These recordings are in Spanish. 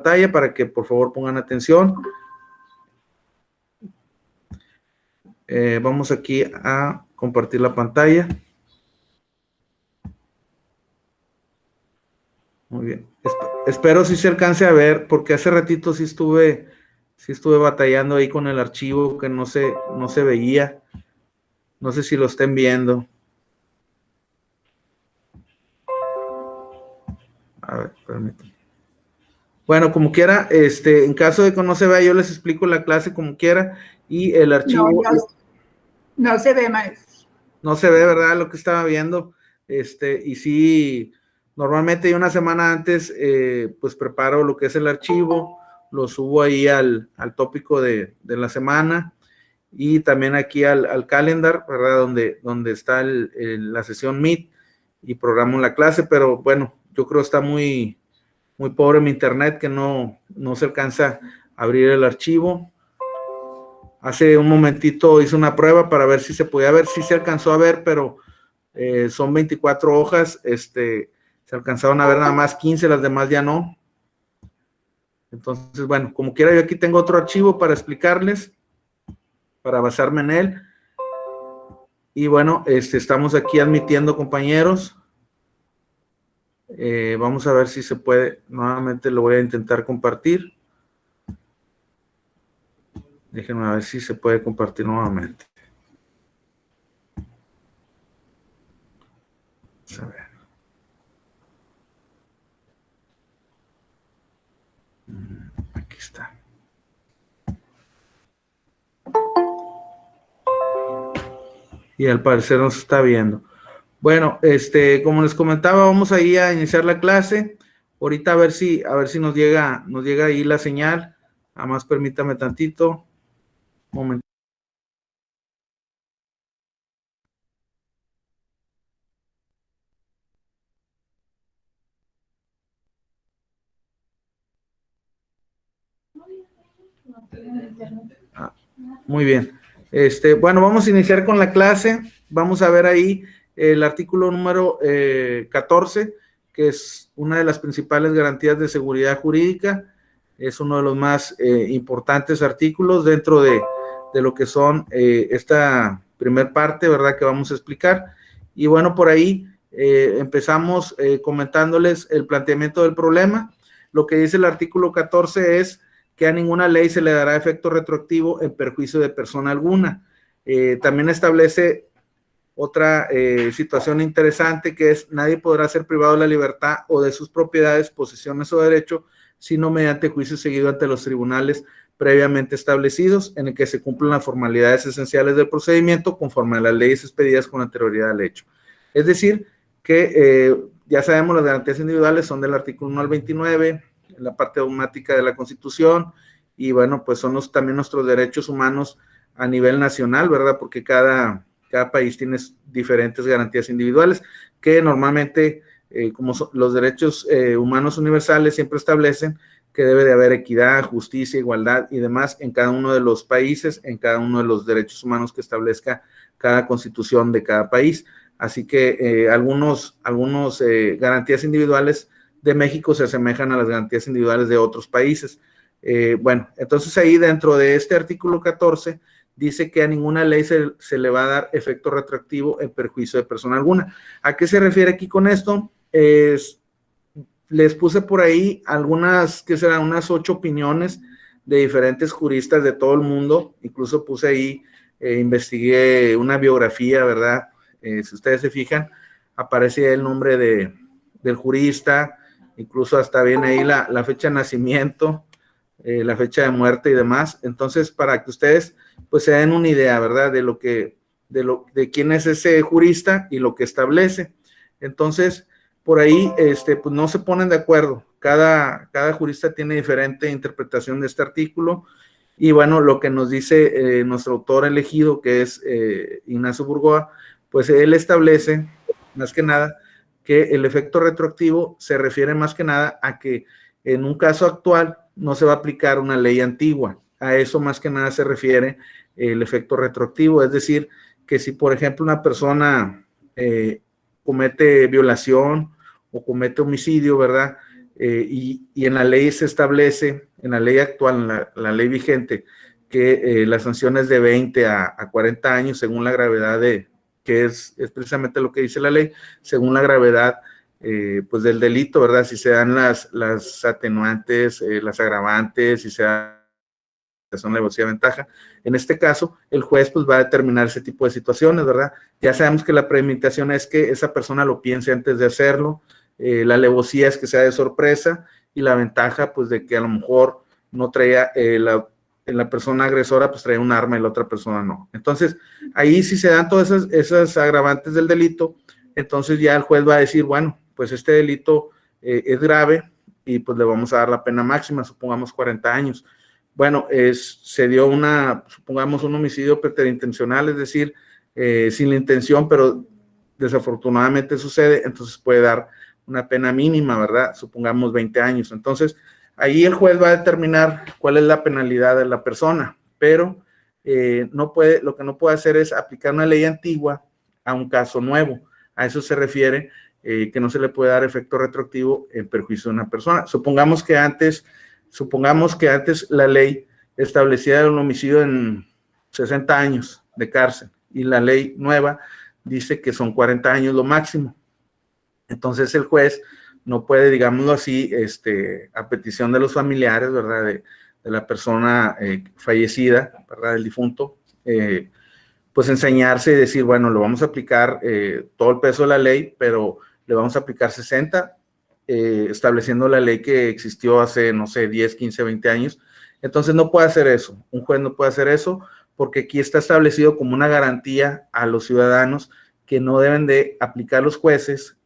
pantalla para que por favor pongan atención. Vamos aquí a compartir la pantalla. Muy bien. Espero si se alcance a ver, porque hace ratito sí estuve batallando ahí con el archivo que no se veía. No sé si lo estén viendo. A ver, permítanme. Bueno, como quiera, en caso de que no se vea, yo les explico la clase como quiera y el archivo. No se ve, maestro. No se ve, ¿verdad? Lo que estaba viendo. Y sí, normalmente yo una semana antes, pues preparo lo que es el archivo, lo subo ahí al tópico de la semana y también aquí al calendar, ¿verdad? Donde está la sesión Meet y programo la clase, pero bueno, yo creo que está muy pobre mi internet que no se alcanza a abrir el archivo. Hace un momentito hice una prueba para ver si se podía ver, si se alcanzó a ver, pero son 24 hojas, se alcanzaron a ver nada más 15, las demás ya no. Entonces, bueno, como quiera, yo aquí tengo otro archivo para explicarles, para basarme en él. Y bueno, estamos aquí admitiendo compañeros. Vamos a ver si se puede. Nuevamente lo voy a intentar compartir. Déjenme ver si se puede compartir nuevamente. Vamos a ver. Aquí está. Y al parecer no se está viendo. Bueno, como les comentaba, vamos ahí a iniciar la clase. Ahorita a ver si nos llega ahí la señal. Nada más permítame tantito. Un momento. Muy bien. Bueno, vamos a iniciar con la clase. Vamos a ver ahí el artículo número 14, que es una de las principales garantías de seguridad jurídica. Es uno de los más importantes artículos dentro de lo que son esta primer parte, ¿verdad?, que vamos a explicar. Y bueno, por ahí empezamos comentándoles el planteamiento del problema. Lo que dice el artículo 14 es que a ninguna ley se le dará efecto retroactivo en perjuicio de persona alguna. También establece otra situación interesante, que es: nadie podrá ser privado de la libertad o de sus propiedades, posesiones o derechos, sino mediante juicio seguido ante los tribunales previamente establecidos, en el que se cumplan las formalidades esenciales del procedimiento conforme a las leyes expedidas con anterioridad al hecho. Es decir, que ya sabemos, las garantías individuales son del artículo 1 al 29, en la parte dogmática de la Constitución, y bueno, pues son también nuestros derechos humanos a nivel nacional, ¿verdad? Porque cada país tiene diferentes garantías individuales que normalmente, como los derechos humanos universales, siempre establecen que debe de haber equidad, justicia, igualdad y demás en cada uno de los países, en cada uno de los derechos humanos que establezca cada constitución de cada país. Así que algunos garantías individuales de México se asemejan a las garantías individuales de otros países. Bueno, entonces ahí dentro de este artículo 14 dice que a ninguna ley se le va a dar efecto retroactivo en perjuicio de persona alguna. ¿A qué se refiere aquí con esto? Les puse por ahí algunas, que serán unas 8 opiniones de diferentes juristas de todo el mundo. Incluso puse ahí, investigué una biografía, ¿verdad? Si ustedes se fijan, aparece el nombre del jurista, incluso hasta viene ahí la fecha de nacimiento, la fecha de muerte y demás. Entonces, para que ustedes pues se den una idea, ¿verdad?, de quién es ese jurista y lo que establece. Entonces, por ahí, pues no se ponen de acuerdo. Cada jurista tiene diferente interpretación de este artículo. Y bueno, lo que nos dice nuestro autor elegido, que es Ignacio Burgoa, pues él establece, más que nada, que el efecto retroactivo se refiere más que nada a que en un caso actual no se va a aplicar una ley antigua. A eso más que nada se refiere el efecto retroactivo. Es decir, que si por ejemplo una persona comete violación o comete homicidio, ¿verdad? y en la ley se establece, en la ley actual, la ley vigente, que la sanción es de 20 a 40 años según la gravedad que es precisamente lo que dice la ley, según la gravedad pues del delito, ¿verdad? Si se dan las atenuantes, las agravantes, si se da una alevosía de ventaja. En este caso, el juez pues va a determinar ese tipo de situaciones, ¿verdad? Ya sabemos que la premeditación es que esa persona lo piense antes de hacerlo, la alevosía es que sea de sorpresa, y la ventaja pues de que a lo mejor no traía la persona agresora pues traía un arma y la otra persona no. Entonces, ahí si se dan todas esas agravantes del delito, entonces ya el juez va a decir, bueno, pues este delito es grave y pues le vamos a dar la pena máxima, supongamos 40 años. Bueno, se dio supongamos un homicidio preterintencional, es decir, sin la intención, pero desafortunadamente sucede, entonces puede dar una pena mínima, ¿verdad? Supongamos 20 años. Entonces, ahí el juez va a determinar cuál es la penalidad de la persona, pero lo que no puede hacer es aplicar una ley antigua a un caso nuevo. A eso se refiere que no se le puede dar efecto retroactivo en perjuicio de una persona. Supongamos que antes la ley establecía un homicidio en 60 años de cárcel y la ley nueva dice que son 40 años lo máximo. Entonces el juez no puede, digámoslo así, a petición de los familiares, ¿verdad? De la persona fallecida, ¿verdad? Del difunto, pues enseñarse y decir, bueno, le vamos a aplicar todo el peso de la ley, pero le vamos a aplicar 60, estableciendo la ley que existió hace, no sé, 10, 15, 20 años. Entonces no puede hacer eso, un juez no puede hacer eso, porque aquí está establecido como una garantía a los ciudadanos que no deben de aplicar los jueces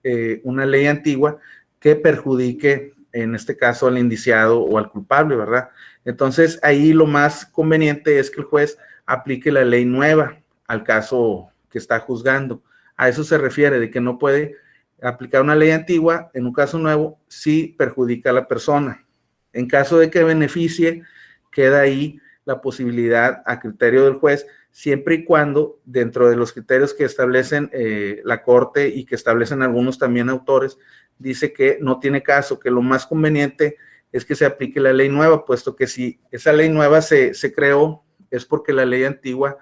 una ley antigua que perjudique, en este caso, al indiciado o al culpable, ¿verdad? Entonces, ahí lo más conveniente es que el juez aplique la ley nueva al caso que está juzgando. A eso se refiere, de que no puede aplicar una ley antigua en un caso nuevo si perjudica a la persona. En caso de que beneficie, queda ahí la posibilidad a criterio del juez, siempre y cuando dentro de los criterios que establecen la Corte y que establecen algunos también autores, dice que no tiene caso, que lo más conveniente es que se aplique la ley nueva, puesto que si esa ley nueva se creó, es porque la ley antigua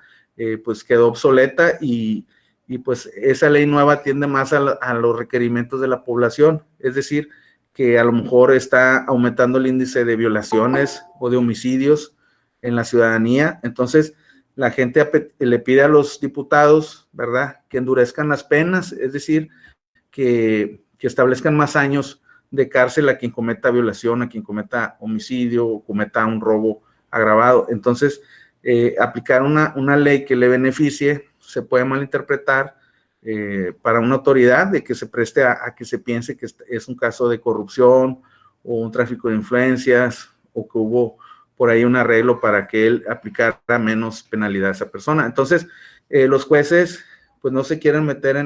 pues quedó obsoleta y pues esa ley nueva atiende más a los requerimientos de la población, es decir, que a lo mejor está aumentando el índice de violaciones o de homicidios en la ciudadanía. Entonces la gente le pide a los diputados, ¿verdad?, que endurezcan las penas, es decir, que establezcan más años de cárcel a quien cometa violación, a quien cometa homicidio o cometa un robo agravado. Entonces, aplicar una ley que le beneficie se puede malinterpretar para una autoridad de que se preste a que se piense que es un caso de corrupción o un tráfico de influencias o que hubo por ahí un arreglo para que él aplicara menos penalidad a esa persona. Entonces, los jueces pues no se quieren meter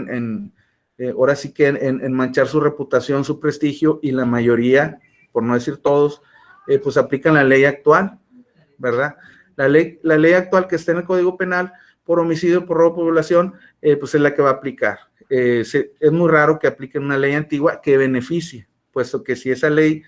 ahora sí que en manchar su reputación, su prestigio, y la mayoría, por no decir todos, pues aplican la ley actual, ¿verdad? La ley actual que está en el Código Penal por homicidio, por robo, por violación, pues es la que va a aplicar. Es muy raro que apliquen una ley antigua que beneficie, puesto que si esa ley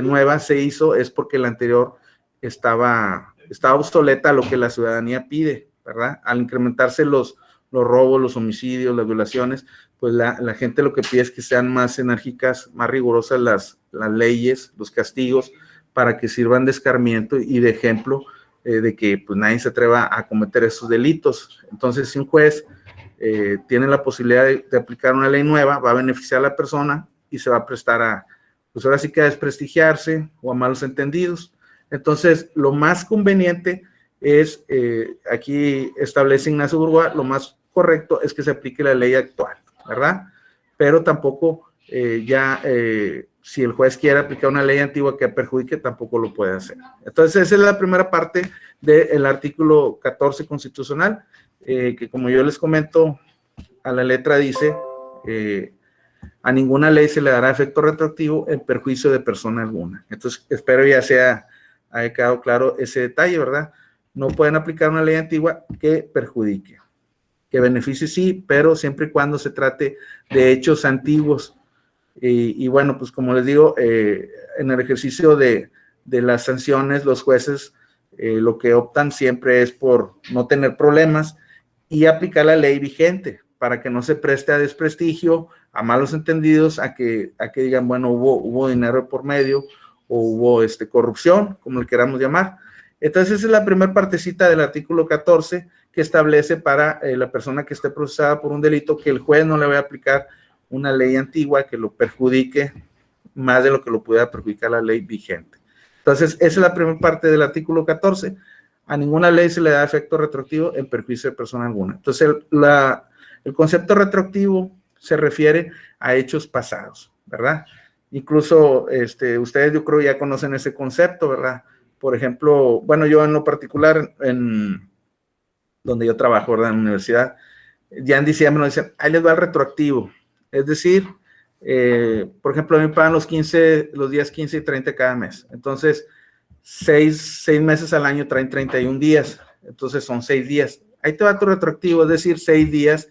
nueva se hizo es porque la anterior estaba obsoleta a lo que la ciudadanía pide, ¿verdad? Al incrementarse los robos, los homicidios, las violaciones, pues la gente lo que pide es que sean más enérgicas, más rigurosas las leyes, los castigos, para que sirvan de escarmiento y de ejemplo de que pues nadie se atreva a cometer esos delitos. Entonces, si un juez tiene la posibilidad de aplicar una ley nueva, va a beneficiar a la persona y se va a prestar pues ahora sí que a desprestigiarse o a malos entendidos. Entonces, lo más conveniente es, aquí establece Ignacio Burgoa, lo más correcto es que se aplique la ley actual, ¿verdad? Pero tampoco si el juez quiere aplicar una ley antigua que perjudique, tampoco lo puede hacer. Entonces, esa es la primera parte del artículo 14 constitucional, que como yo les comento, a la letra dice, a ninguna ley se le dará efecto retroactivo en perjuicio de persona alguna. Entonces, espero ya haya quedado claro ese detalle, ¿verdad? No pueden aplicar una ley antigua que perjudique. Que beneficie sí, pero siempre y cuando se trate de hechos antiguos. Y bueno, pues como les digo, en el ejercicio de las sanciones, los jueces lo que optan siempre es por no tener problemas y aplicar la ley vigente para que no se preste a desprestigio, a malos entendidos, a que digan, bueno, hubo dinero por medio o hubo corrupción, como le queramos llamar. Entonces, esa es la primera partecita del artículo 14 que establece para la persona que esté procesada por un delito que el juez no le va a aplicar una ley antigua que lo perjudique más de lo que lo pudiera perjudicar la ley vigente. Entonces, esa es la primera parte del artículo 14. A ninguna ley se le da efecto retroactivo en perjuicio de persona alguna. Entonces, el concepto retroactivo se refiere a hechos pasados, ¿verdad? Incluso ustedes yo creo ya conocen ese concepto, ¿verdad? Por ejemplo, bueno, yo en lo particular, en donde yo trabajo, ¿verdad? En la universidad, ya en diciembre nos dicen, ahí les va el retroactivo. Es decir, por ejemplo, a mí me pagan los días 15 y 30 cada mes. Entonces, 6 meses al año traen 31 días. Entonces, son 6 días. Ahí te va tu retroactivo, es decir, 6 días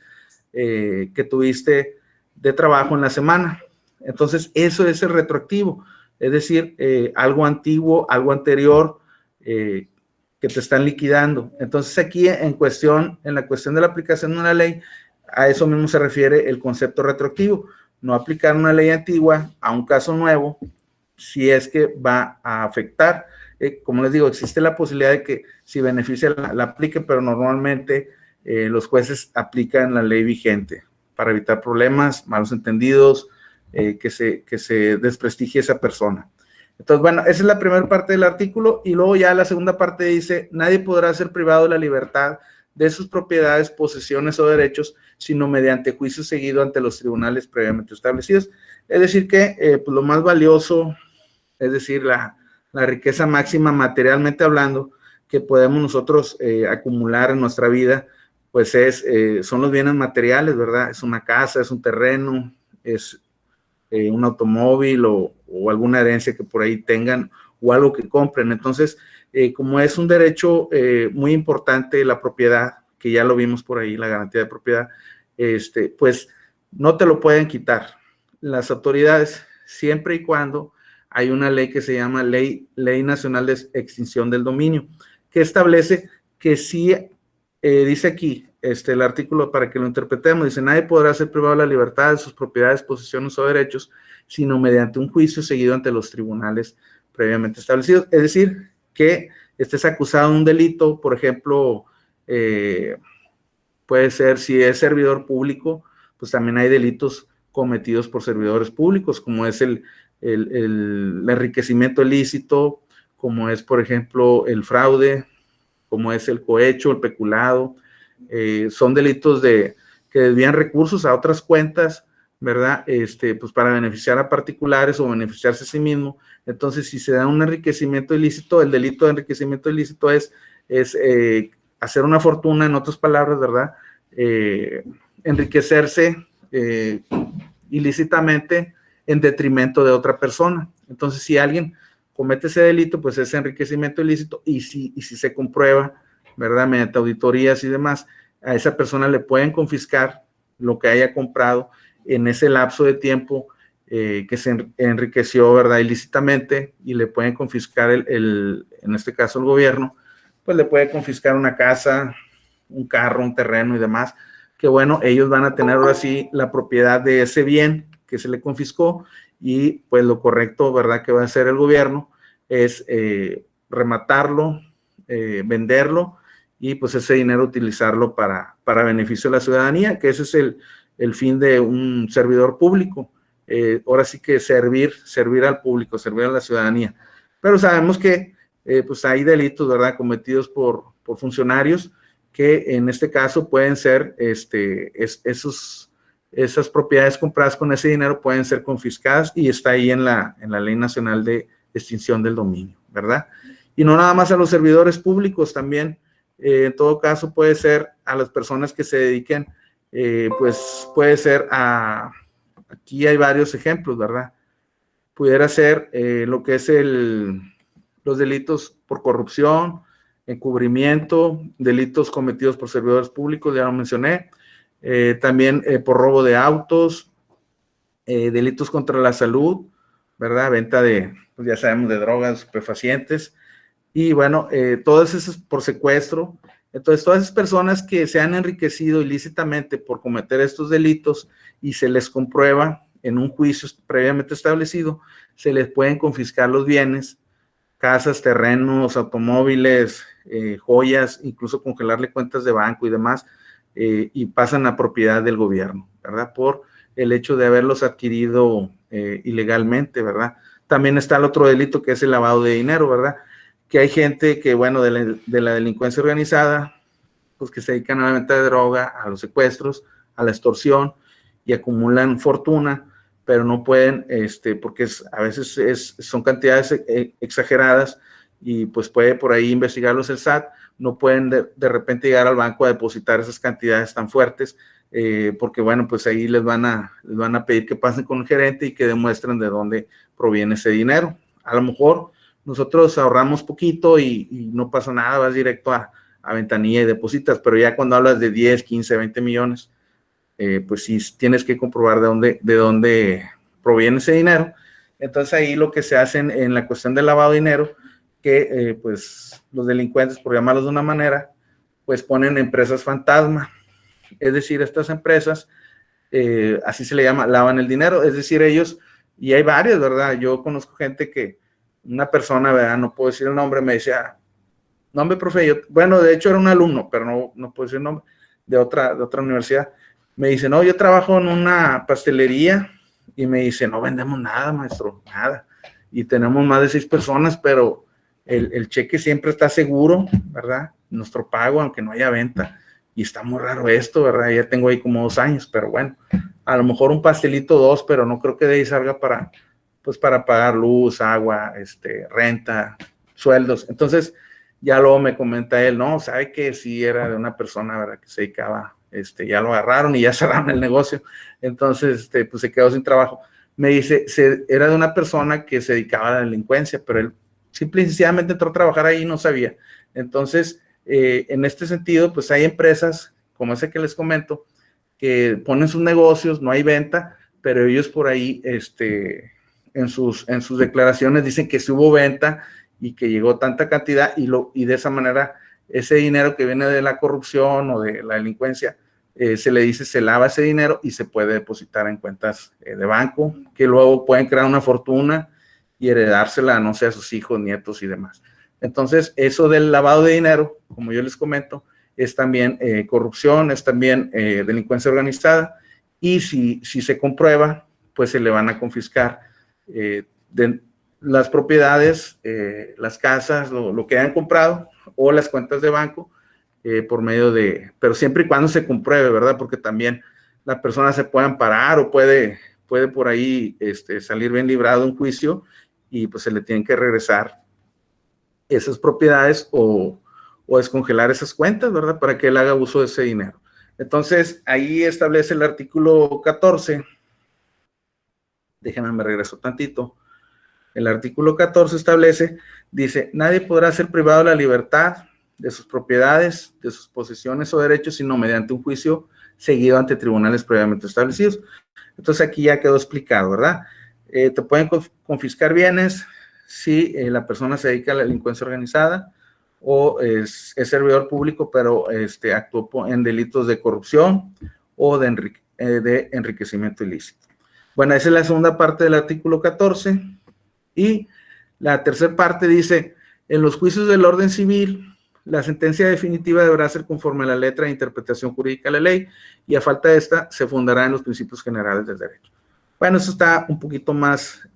que tuviste de trabajo en la semana. Entonces, eso es el retroactivo. Es decir, algo antiguo, algo anterior, que te están liquidando. Entonces, aquí en la cuestión de la aplicación de una ley, a eso mismo se refiere el concepto retroactivo. No aplicar una ley antigua a un caso nuevo si es que va a afectar. Como les digo, existe la posibilidad de que si beneficia la aplique, pero normalmente los jueces aplican la ley vigente para evitar problemas, malos entendidos, que se desprestigie esa persona. Entonces, bueno, esa es la primera parte del artículo y luego ya la segunda parte dice, nadie podrá ser privado de la libertad de sus propiedades, posesiones o derechos, sino mediante juicio seguido ante los tribunales previamente establecidos. Es decir que pues lo más valioso, es decir, la riqueza máxima materialmente hablando, que podemos nosotros acumular en nuestra vida, pues son los bienes materiales, ¿verdad? Es una casa, es un terreno, es un automóvil o alguna herencia que por ahí tengan o algo que compren. Entonces, como es un derecho muy importante, la propiedad, que ya lo vimos por ahí, la garantía de propiedad, pues no te lo pueden quitar las autoridades, siempre y cuando hay una ley que se llama Ley Nacional de Extinción del Dominio, que establece que sí, dice aquí, el artículo para que lo interpretemos, dice, nadie podrá ser privado de la libertad de sus propiedades, posesiones o derechos, sino mediante un juicio seguido ante los tribunales previamente establecidos. Es decir, que estés acusado de un delito, por ejemplo, puede ser, si es servidor público, pues también hay delitos cometidos por servidores públicos, como es el enriquecimiento ilícito, como es, por ejemplo, el fraude, como es el cohecho, el peculado. Son delitos que desvían recursos a otras cuentas, ¿verdad? Pues para beneficiar a particulares o beneficiarse a sí mismo. Entonces, si se da un enriquecimiento ilícito, el delito de enriquecimiento ilícito es hacer una fortuna, en otras palabras, ¿verdad? Enriquecerse ilícitamente en detrimento de otra persona. Entonces, si alguien comete ese delito, pues es enriquecimiento ilícito y si se comprueba, ¿verdad? Mediante auditorías y demás, a esa persona le pueden confiscar lo que haya comprado en ese lapso de tiempo que se enriqueció, ¿verdad? Ilícitamente, y le pueden confiscar en este caso el gobierno, pues le puede confiscar una casa, un carro, un terreno y demás, que bueno, ellos van a tener ahora sí la propiedad de ese bien que se le confiscó y pues lo correcto, ¿verdad? Que va a hacer el gobierno es rematarlo, venderlo y pues ese dinero utilizarlo para beneficio de la ciudadanía, que ese es el fin de un servidor público. Ahora sí que servir al público, servir a la ciudadanía. Pero sabemos que pues hay delitos, ¿verdad? Cometidos por funcionarios que en este caso pueden ser, esas propiedades compradas con ese dinero pueden ser confiscadas y está ahí en la Ley Nacional de Extinción del Dominio, ¿verdad? Y no nada más a los servidores públicos, también en todo caso puede ser a las personas que se dediquen, pues puede ser aquí hay varios ejemplos, ¿verdad? Pudiera ser lo que es los delitos por corrupción, encubrimiento, delitos cometidos por servidores públicos, ya lo mencioné, también por robo de autos, delitos contra la salud, ¿verdad? Venta de, pues ya sabemos, de drogas, estupefacientes, y bueno, todas esas por secuestro. Entonces, todas esas personas que se han enriquecido ilícitamente por cometer estos delitos y se les comprueba en un juicio previamente establecido, se les pueden confiscar los bienes, casas, terrenos, automóviles, joyas, incluso congelarle cuentas de banco y demás, y pasan a propiedad del gobierno, ¿verdad? Por el hecho de haberlos adquirido ilegalmente, ¿verdad? También está el otro delito que es el lavado de dinero, ¿verdad? Que hay gente que, bueno, de la delincuencia organizada, pues que se dedican a la venta de droga, a los secuestros, a la extorsión y acumulan fortuna, pero no pueden, porque a veces son cantidades exageradas y pues puede por ahí investigarlos el SAT, no pueden de repente llegar al banco a depositar esas cantidades tan fuertes, porque bueno, pues ahí les van a pedir que pasen con el gerente y que demuestren de dónde proviene ese dinero. A lo mejor nosotros ahorramos poquito y no pasa nada, vas directo a ventanilla y depositas, pero ya cuando hablas de 10, 15, 20 millones, pues sí tienes que comprobar de dónde proviene ese dinero. Entonces ahí lo que se hace en la cuestión del lavado de dinero, que pues los delincuentes, por llamarlos de una manera, pues ponen empresas fantasma, es decir, estas empresas, así se le llama, lavan el dinero, es decir, ellos, y hay varios, ¿verdad? Yo conozco gente que, una persona, ¿verdad? No puedo decir el nombre, me decía, nombre, profe, bueno, de hecho era un alumno, pero no puedo decir el nombre, de otra universidad. Me dice, no, yo trabajo en una pastelería, y me dice, no vendemos nada, maestro, nada. Y tenemos más de 6 personas, pero el cheque siempre está seguro, ¿verdad? Nuestro pago, aunque no haya venta. Y está muy raro esto, ¿verdad? Ya tengo ahí como 2 años, pero bueno, a lo mejor un pastelito 2, pero no creo que de ahí salga para pagar luz, agua, renta, sueldos. Entonces, ya luego me comenta él, no, sabe que sí era de una persona, ¿verdad? Que se dedicaba, ya lo agarraron y ya cerraron el negocio. Entonces, pues se quedó sin trabajo. Me dice, era de una persona que se dedicaba a la delincuencia, pero él simple y sencillamente entró a trabajar ahí y no sabía. Entonces, en este sentido, pues hay empresas, como ese que les comento, que ponen sus negocios, no hay venta, pero ellos por ahí, en sus declaraciones dicen que sí hubo venta y que llegó tanta cantidad y de esa manera ese dinero que viene de la corrupción o de la delincuencia, se le dice, se lava ese dinero y se puede depositar en cuentas de banco, que luego pueden crear una fortuna y heredársela, no sé, a sus hijos, nietos y demás. Entonces, eso del lavado de dinero, como yo les comento, es también corrupción, es también delincuencia organizada, y si se comprueba, pues se le van a confiscar de las propiedades, las casas, lo que hayan comprado, o las cuentas de banco, por medio de, pero siempre y cuando se compruebe, ¿verdad? Porque también la persona se puede amparar o puede por ahí salir bien librado de un juicio y pues se le tienen que regresar esas propiedades o descongelar esas cuentas, ¿verdad? Para que él haga uso de ese dinero. Entonces, ahí establece el artículo 14. Déjenme, me regreso tantito. El artículo 14 establece, dice, nadie podrá ser privado de la libertad, de sus propiedades, de sus posesiones o derechos, sino mediante un juicio seguido ante tribunales previamente establecidos. Entonces aquí ya quedó explicado, ¿verdad? Te pueden confiscar bienes si la persona se dedica a la delincuencia organizada o es servidor público, pero actuó en delitos de corrupción o de enriquecimiento ilícito. Bueno, esa es la segunda parte del artículo 14. Y la tercera parte dice, en los juicios del orden civil, la sentencia definitiva deberá ser conforme a la letra de interpretación jurídica de la ley y a falta de esta se fundará en los principios generales del derecho. Bueno, eso está un poquito más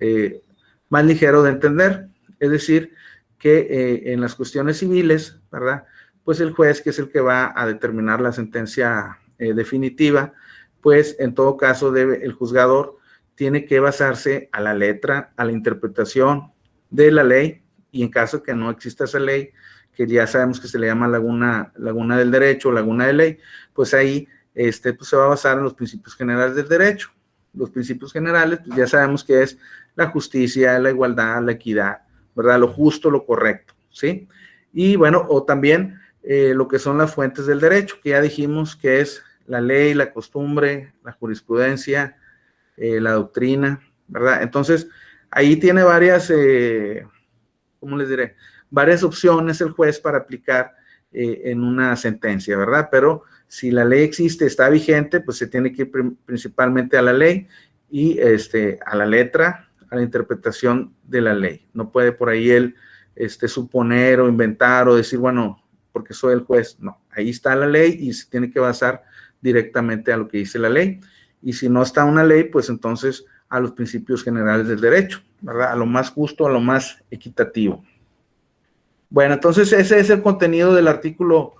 ligero de entender, es decir, que en las cuestiones civiles, ¿verdad? Pues el juez, que es el que va a determinar la sentencia definitiva, pues en todo caso el juzgador tiene que basarse a la letra, a la interpretación de la ley, y en caso que no exista esa ley, que ya sabemos que se le llama laguna del derecho, laguna de ley, pues ahí pues se va a basar en los principios generales del derecho. Los principios generales, pues ya sabemos que es la justicia, la igualdad, la equidad, ¿verdad? Lo justo, lo correcto, ¿sí? Y bueno, o también lo que son las fuentes del derecho, que ya dijimos que es la ley, la costumbre, la jurisprudencia, la doctrina, ¿verdad? Entonces, ahí tiene varias, ¿cómo les diré? Varias opciones el juez para aplicar en una sentencia, ¿verdad? Pero si la ley existe, está vigente, pues se tiene que ir principalmente a la ley y a la letra, a la interpretación de la ley. No puede por ahí él suponer o inventar o decir, bueno, porque soy el juez. No, ahí está la ley y se tiene que basar directamente a lo que dice la ley. Y si no está una ley, pues entonces a los principios generales del derecho, ¿verdad? A lo más justo, a lo más equitativo. Bueno, entonces ese es el contenido del artículo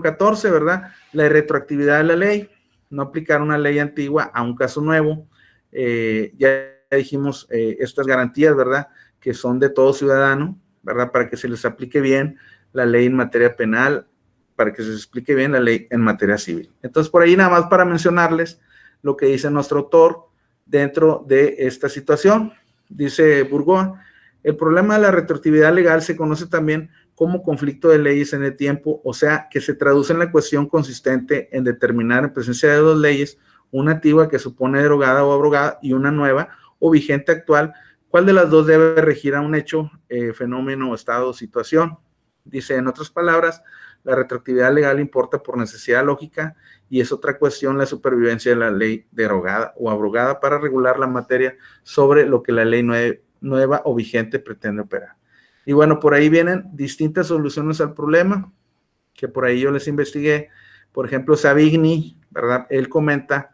14, ¿verdad? La retroactividad de la ley, no aplicar una ley antigua a un caso nuevo. Ya dijimos estas garantías, ¿verdad? Que son de todo ciudadano, ¿verdad? Para que se les aplique bien la ley en materia penal, para que se les explique bien la ley en materia civil. Entonces, por ahí nada más para mencionarles lo que dice nuestro autor dentro de esta situación. Dice Burgoa, el problema de la retroactividad legal se conoce también como conflicto de leyes en el tiempo, o sea, que se traduce en la cuestión consistente en determinar en presencia de dos leyes, una antigua que supone derogada o abrogada y una nueva o vigente actual, ¿cuál de las dos debe regir a un hecho, fenómeno, estado o situación? Dice, en otras palabras, la retroactividad legal importa por necesidad lógica y es otra cuestión la supervivencia de la ley derogada o abrogada para regular la materia sobre lo que la ley nueva o vigente pretende operar. Y bueno, por ahí vienen distintas soluciones al problema, que por ahí yo les investigué. Por ejemplo, Savigny, ¿verdad? Él comenta,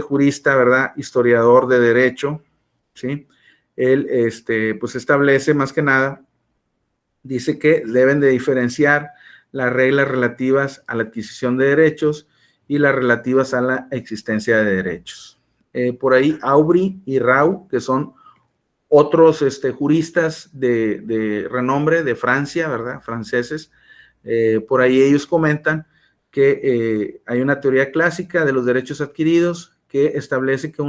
jurista, ¿verdad? Historiador de derecho, ¿sí? Él, pues establece más que nada, dice que deben de diferenciar las reglas relativas a la adquisición de derechos y las relativas a la existencia de derechos. Por ahí Aubry y Rau, que son otros juristas de renombre de Francia, ¿verdad? Franceses, por ahí ellos comentan que hay una teoría clásica de los derechos adquiridos que establece que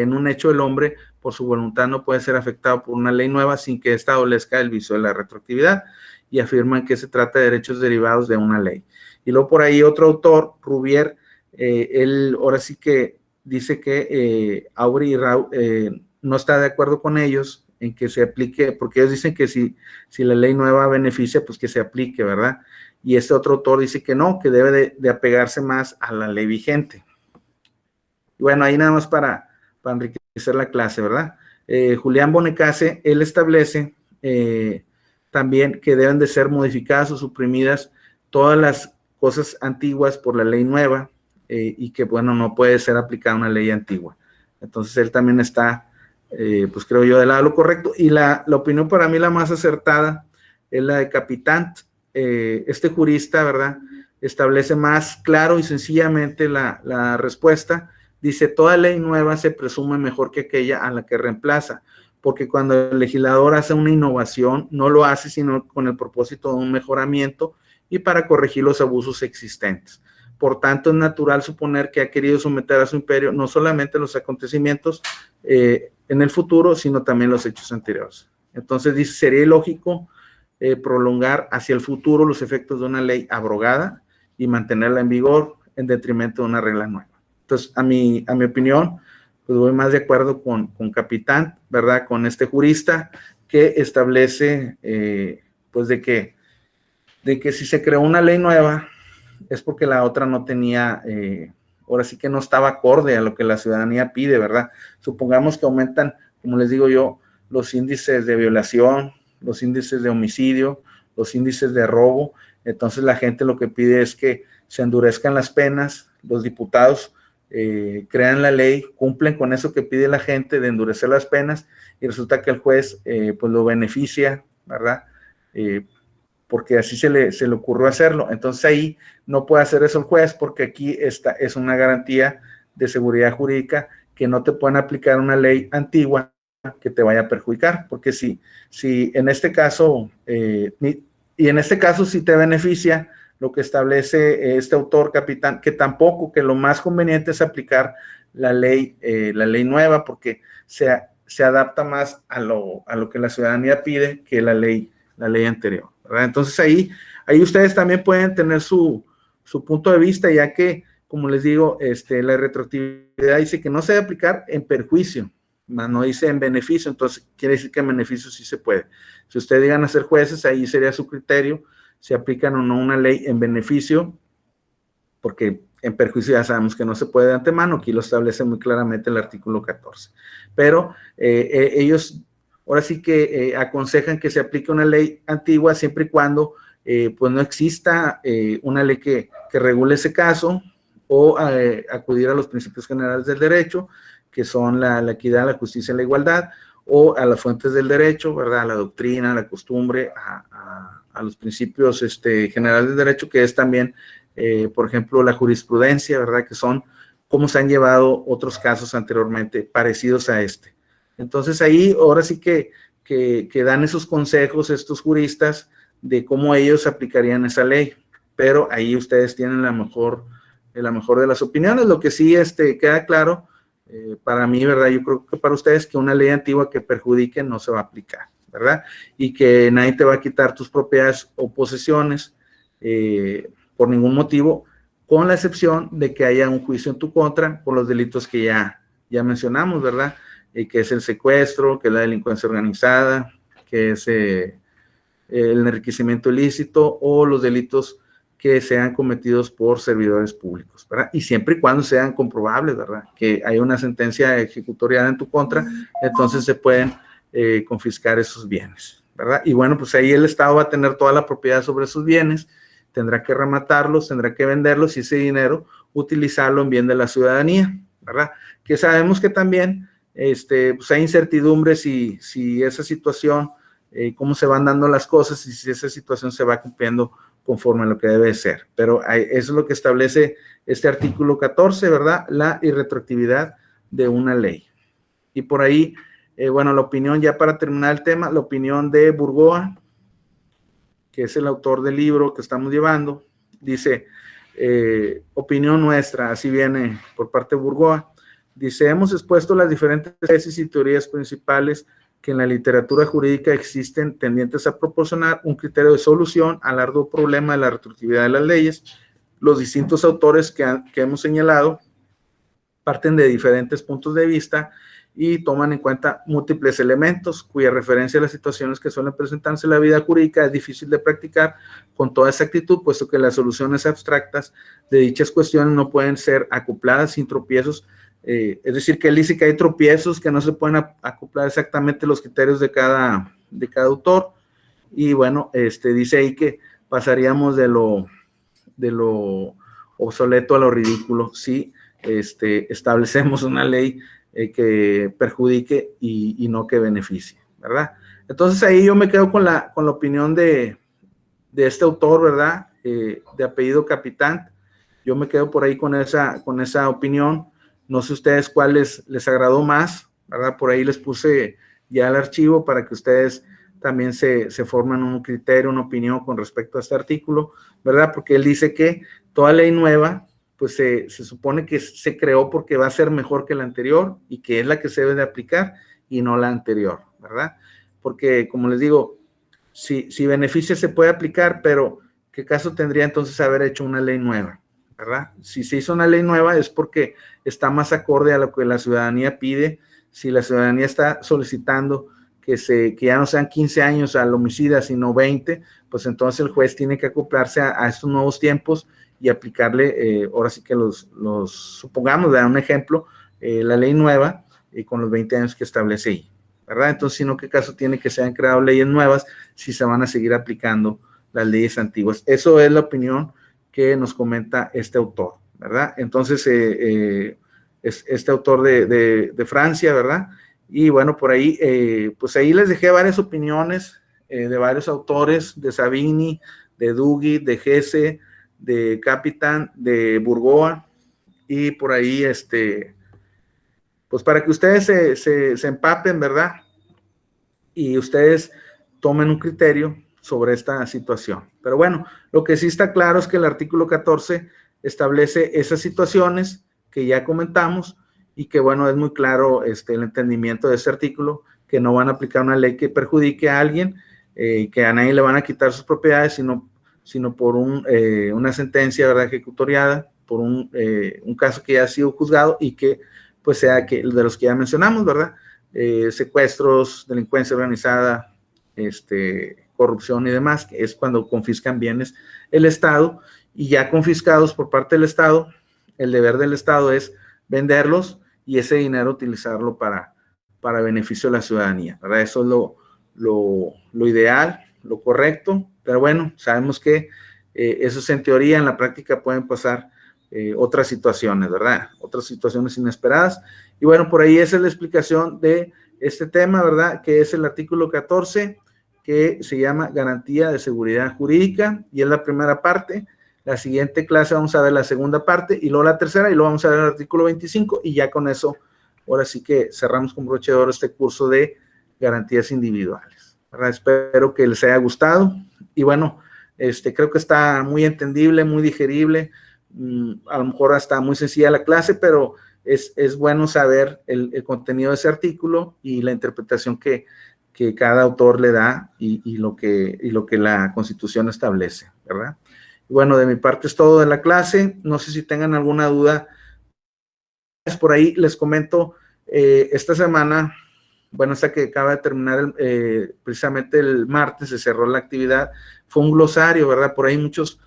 en un hecho el hombre por su voluntad no puede ser afectado por una ley nueva sin que ésta adolezca el vicio de la retroactividad, y afirman que se trata de derechos derivados de una ley. Y luego por ahí otro autor, Rouvier, él ahora sí que dice que Aubry y Rau no está de acuerdo con ellos en que se aplique, porque ellos dicen que si la ley nueva beneficia, pues que se aplique, ¿verdad? Y este otro autor dice que no, que debe de apegarse más a la ley vigente. Y bueno, ahí nada más para enriquecer la clase, ¿verdad? Julián Bonecase, él establece también que deben de ser modificadas o suprimidas todas las cosas antiguas por la ley nueva y que, bueno, no puede ser aplicada una ley antigua. Entonces, él también está, pues creo yo, del lado de lo correcto. Y la opinión para mí la más acertada es la de Capitant. Este jurista, ¿verdad? Establece más claro y sencillamente la respuesta. Dice, toda ley nueva se presume mejor que aquella a la que reemplaza, porque cuando el legislador hace una innovación, no lo hace sino con el propósito de un mejoramiento y para corregir los abusos existentes. Por tanto, es natural suponer que ha querido someter a su imperio no solamente los acontecimientos en el futuro, sino también los hechos anteriores. Entonces, dice, sería ilógico prolongar hacia el futuro los efectos de una ley abrogada y mantenerla en vigor en detrimento de una regla nueva. Entonces, a mi opinión, pues voy más de acuerdo con Capitán, ¿verdad? Con este jurista que establece, pues de que si se creó una ley nueva es porque la otra no tenía, ahora sí que no estaba acorde a lo que la ciudadanía pide, ¿verdad? Supongamos que aumentan, como les digo yo, los índices de violación, los índices de homicidio, los índices de robo. Entonces la gente lo que pide es que se endurezcan las penas, los diputados crean la ley, cumplen con eso que pide la gente de endurecer las penas y resulta que el juez pues lo beneficia, ¿verdad? Porque así se le ocurrió hacerlo. Entonces ahí no puede hacer eso el juez porque aquí es una garantía de seguridad jurídica que no te pueden aplicar una ley antigua que te vaya a perjudicar, porque si en este caso, y en este caso si te beneficia, lo que establece este autor, Capitán, que tampoco, que lo más conveniente es aplicar la ley nueva, porque se adapta más a lo que la ciudadanía pide que la ley anterior, ¿verdad? Entonces ahí ustedes también pueden tener su punto de vista, ya que como les digo, la retroactividad dice que no se debe aplicar en perjuicio, no dice en beneficio, entonces quiere decir que en beneficio sí se puede. Si ustedes llegan a ser jueces, ahí sería su criterio, si aplican o no una ley en beneficio, porque en perjuicio ya sabemos que no se puede de antemano, aquí lo establece muy claramente el artículo 14. Pero ellos ahora sí que aconsejan que se aplique una ley antigua siempre y cuando pues no exista una ley que regule ese caso, o acudir a los principios generales del derecho, que son la equidad, la justicia y la igualdad, o a las fuentes del derecho, ¿verdad? A la doctrina, a la costumbre, a los principios generales del derecho, que es también, por ejemplo, la jurisprudencia, ¿verdad? Que son cómo se han llevado otros casos anteriormente parecidos a este. Entonces ahí ahora sí que dan esos consejos estos juristas de cómo ellos aplicarían esa ley, pero ahí ustedes tienen la mejor de las opiniones. Lo que sí queda claro para mí, ¿verdad? Yo creo que para ustedes que una ley antigua que perjudique no se va a aplicar, ¿verdad? Y que nadie te va a quitar tus propiedades o posesiones por ningún motivo, con la excepción de que haya un juicio en tu contra por los delitos que ya mencionamos, ¿verdad? Que es el secuestro, que es la delincuencia organizada, que es el enriquecimiento ilícito o los delitos que sean cometidos por servidores públicos, ¿verdad? Y siempre y cuando sean comprobables, ¿verdad? Que hay una sentencia ejecutoriada en tu contra, entonces se pueden confiscar esos bienes, ¿verdad? Y bueno, pues ahí el Estado va a tener toda la propiedad sobre esos bienes, tendrá que rematarlos, tendrá que venderlos y ese dinero utilizarlo en bien de la ciudadanía, ¿verdad? Que sabemos que también pues hay incertidumbre si esa situación, cómo se van dando las cosas y si esa situación se va cumpliendo conforme a lo que debe ser. Pero eso es lo que establece este artículo 14, ¿verdad? La irretroactividad de una ley. Y por ahí, bueno, la opinión, ya para terminar el tema, la opinión de Burgoa, que es el autor del libro que estamos llevando, dice, opinión nuestra, así viene por parte de Burgoa, dice, hemos expuesto las diferentes tesis y teorías principales que en la literatura jurídica existen tendientes a proporcionar un criterio de solución al arduo problema de la retroactividad de las leyes. Los distintos autores que hemos señalado parten de diferentes puntos de vista y toman en cuenta múltiples elementos cuya referencia a las situaciones que suelen presentarse en la vida jurídica es difícil de practicar con toda exactitud, puesto que las soluciones abstractas de dichas cuestiones no pueden ser acopladas sin tropiezos. Es decir, que él dice que hay tropiezos que no se pueden acoplar exactamente los criterios de cada autor, y bueno, dice ahí que pasaríamos de lo obsoleto a lo ridículo si establecemos una ley que perjudique y no que beneficie, ¿verdad? Entonces ahí yo me quedo con la opinión de este autor, ¿verdad? De apellido Capitán. Yo me quedo por ahí con esa opinión. No sé ustedes cuál les agradó más, ¿verdad? Por ahí les puse ya el archivo para que ustedes también se formen un criterio, una opinión con respecto a este artículo, ¿verdad? Porque él dice que toda ley nueva, pues se supone que se creó porque va a ser mejor que la anterior y que es la que se debe de aplicar y no la anterior, ¿verdad? Porque, como les digo, si beneficia se puede aplicar, pero ¿qué caso tendría entonces haber hecho una ley nueva? ¿Verdad? Si se hizo una ley nueva es porque está más acorde a lo que la ciudadanía pide. Si la ciudadanía está solicitando que ya no sean 15 años al homicida, sino 20, pues entonces el juez tiene que acoplarse a estos nuevos tiempos y aplicarle, ahora sí que supongamos, dar un ejemplo, la ley nueva con los 20 años que establece ahí, ¿verdad? Entonces, si no, ¿qué caso tiene que se hayan creado leyes nuevas si se van a seguir aplicando las leyes antiguas? Eso es la opinión que nos comenta este autor, ¿verdad? Entonces, este autor de Francia, ¿verdad? Y bueno, por ahí, pues ahí les dejé varias opiniones de varios autores, de Savigny, de Dugui, de Hesse, de Capitán, de Burgoa, y por ahí, pues para que ustedes se empapen, ¿verdad? Y ustedes tomen un criterio sobre esta situación. Pero bueno, lo que sí está claro es que el artículo 14 establece esas situaciones que ya comentamos y que, bueno, es muy claro el entendimiento de ese artículo, que no van a aplicar una ley que perjudique a alguien, que a nadie le van a quitar sus propiedades, sino por una sentencia, ¿verdad?, ejecutoriada, un caso que ya ha sido juzgado y que pues sea que de los que ya mencionamos, ¿verdad? Secuestros, delincuencia organizada, corrupción y demás, que es cuando confiscan bienes el Estado, y ya confiscados por parte del Estado, el deber del Estado es venderlos y ese dinero utilizarlo para beneficio de la ciudadanía, ¿verdad? Eso es lo ideal, lo correcto, pero bueno, sabemos que eso es en teoría, en la práctica pueden pasar otras situaciones, ¿verdad? Otras situaciones inesperadas. Y bueno, por ahí esa es la explicación de este tema, ¿verdad? Que es el artículo 14, que se llama Garantía de Seguridad Jurídica, y es la primera parte. La siguiente clase vamos a ver la segunda parte, y luego la tercera, y luego vamos a ver el artículo 25, y ya con eso, ahora sí que cerramos con broche de oro este curso de garantías individuales, ¿verdad? Espero que les haya gustado, y bueno, creo que está muy entendible, muy digerible, a lo mejor hasta muy sencilla la clase, pero es bueno saber el contenido de ese artículo y la interpretación que cada autor le da y lo que la Constitución establece, ¿verdad? Y bueno, de mi parte es todo de la clase. No sé si tengan alguna duda. Por ahí les comento, esta semana, bueno, hasta que acaba de terminar, precisamente el martes se cerró la actividad, fue un glosario, ¿verdad? Por ahí muchos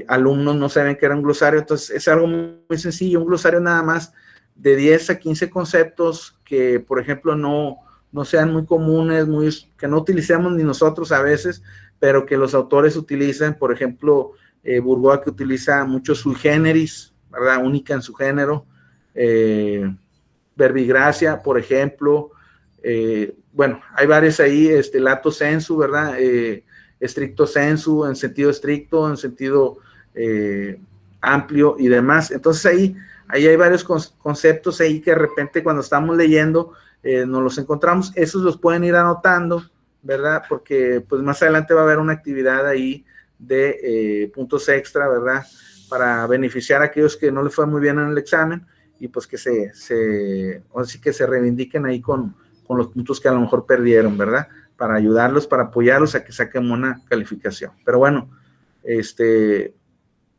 alumnos no saben que era un glosario, entonces es algo muy sencillo, un glosario nada más de 10 a 15 conceptos que, por ejemplo, no sean muy comunes, que no utilicemos ni nosotros a veces, pero que los autores utilizan. Por ejemplo, Burgoa, que utiliza mucho sui generis, ¿verdad? Única en su género. Verbigracia, por ejemplo. Bueno, hay varias ahí, lato sensu, ¿verdad? Stricto sensu, en sentido estricto, en sentido amplio y demás. Entonces ahí hay varios conceptos ahí que de repente cuando estamos leyendo nos los encontramos. Esos los pueden ir anotando, ¿verdad? Porque pues más adelante va a haber una actividad ahí de puntos extra, ¿verdad? Para beneficiar a aquellos que no les fue muy bien en el examen y pues que así que se reivindiquen ahí con los puntos que a lo mejor perdieron, ¿verdad? Para ayudarlos, para apoyarlos a que saquen una calificación. Pero bueno,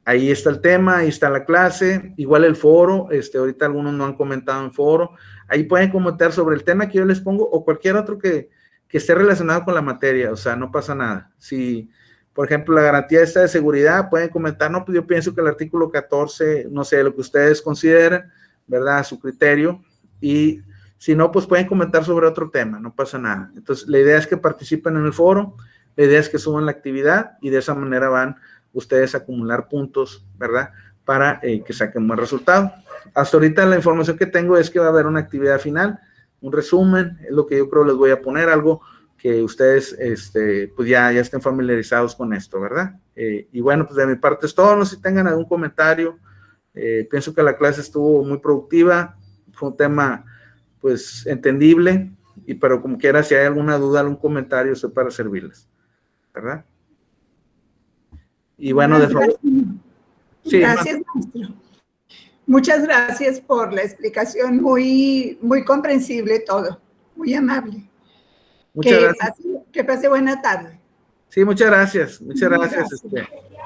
ahí está el tema, ahí está la clase, igual el foro, ahorita algunos no han comentado en foro, ahí pueden comentar sobre el tema que yo les pongo o cualquier otro que esté relacionado con la materia, o sea, no pasa nada. Si, por ejemplo, la garantía esta de seguridad, pueden comentar, no, pues yo pienso que el artículo 14, no sé, lo que ustedes consideren, ¿verdad? A su criterio, y si no, pues pueden comentar sobre otro tema, no pasa nada. Entonces, la idea es que participen en el foro, la idea es que suban la actividad y de esa manera van ustedes a acumular puntos, ¿verdad? Para que saquen un buen resultado. Hasta ahorita la información que tengo es que va a haber una actividad final, un resumen, es lo que yo creo les voy a poner, algo que ustedes pues ya estén familiarizados con esto, ¿verdad? Y bueno, pues de mi parte es todo, no sé si tengan algún comentario. Pienso que la clase estuvo muy productiva, fue un tema pues entendible, pero como quiera, si hay alguna duda, algún comentario, estoy para servirles, ¿verdad? Y bueno, sí, gracias, maestro. Muchas gracias por la explicación, muy comprensible todo, muy amable. Muchas gracias. Que pase buena tarde. Sí, muchas gracias. Muchas gracias.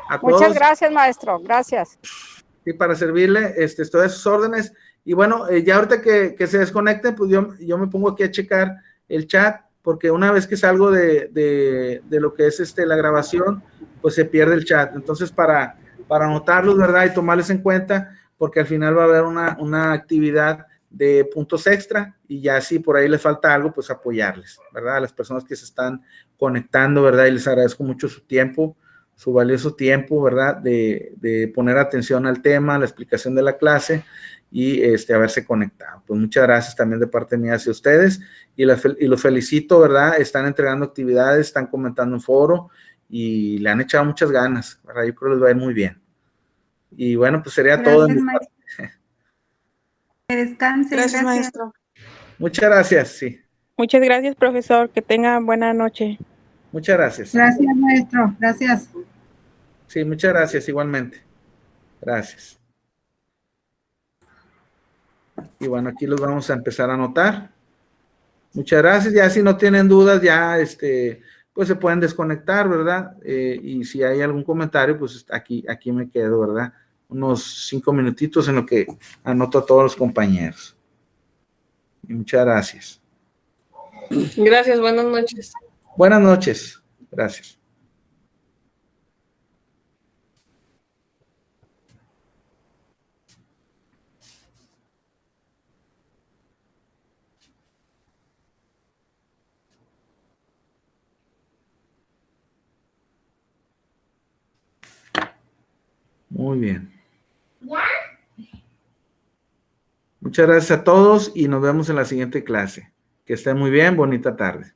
A todos. Muchas gracias, maestro. Gracias. Sí, para servirle, estoy a sus órdenes. Y bueno, ya ahorita que se desconecten, pues yo me pongo aquí a checar el chat, porque una vez que salgo de lo que es la grabación, pues se pierde el chat. Entonces, para anotarlos, ¿verdad? Y tomarles en cuenta, porque al final va a haber una actividad de puntos extra, y ya si por ahí les falta algo, pues apoyarles, ¿verdad? A las personas que se están conectando, ¿verdad? Y les agradezco mucho su tiempo, su valioso tiempo, ¿verdad? De poner atención al tema, a la explicación de la clase y haberse conectado. Pues muchas gracias también de parte mía hacia ustedes y los felicito, ¿verdad? Están entregando actividades, están comentando en foro y le han echado muchas ganas, ¿verdad? Yo creo que les va a ir muy bien. Y bueno, pues sería todo. Maestro. Que descanse. Gracias, maestro. Muchas gracias, sí. Muchas gracias, profesor. Que tenga buena noche. Muchas gracias. Gracias, maestro. Gracias. Sí, muchas gracias igualmente. Gracias. Y bueno, aquí los vamos a empezar a anotar. Muchas gracias. Ya si no tienen dudas, ya pues se pueden desconectar, ¿verdad? Y si hay algún comentario, pues aquí me quedo, ¿verdad? unos 5 minutitos en lo que anoto a todos los compañeros. Y muchas gracias. Gracias, buenas noches. Buenas noches. Gracias. Muy bien. Muchas gracias a todos y nos vemos en la siguiente clase. Que estén muy bien, bonita tarde.